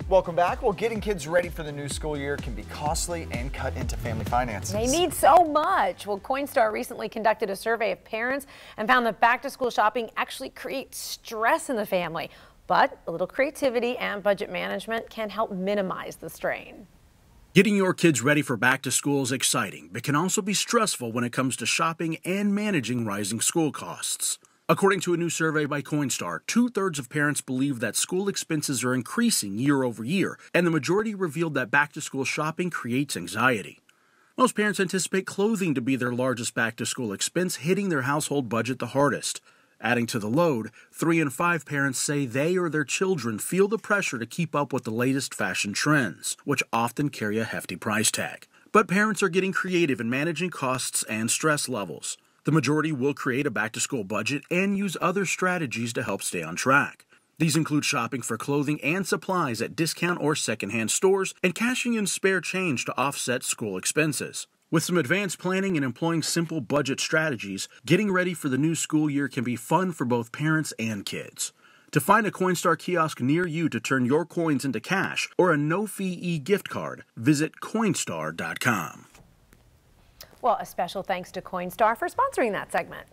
Welcome back. Well, getting kids ready for the new school year can be costly and cut into family finances. They need so much. Well, Coinstar recently conducted a survey of parents and found that back-to-school shopping actually creates stress in the family. But a little creativity and budget management can help minimize the strain. Getting your kids ready for back to school is exciting, but can also be stressful when it comes to shopping and managing rising school costs. According to a new survey by Coinstar, 2/3 of parents believe that school expenses are increasing year over year, and the majority revealed that back-to-school shopping creates anxiety. Most parents anticipate clothing to be their largest back-to-school expense, hitting their household budget the hardest. Adding to the load, 3 in 5 parents say they or their children feel the pressure to keep up with the latest fashion trends, which often carry a hefty price tag. But parents are getting creative in managing costs and stress levels. The majority will create a back-to-school budget and use other strategies to help stay on track. These include shopping for clothing and supplies at discount or secondhand stores and cashing in spare change to offset school expenses. With some advanced planning and employing simple budget strategies, getting ready for the new school year can be fun for both parents and kids. To find a Coinstar kiosk near you to turn your coins into cash or a no-fee e-gift card, visit Coinstar.com. Well, a special thanks to Coinstar for sponsoring that segment.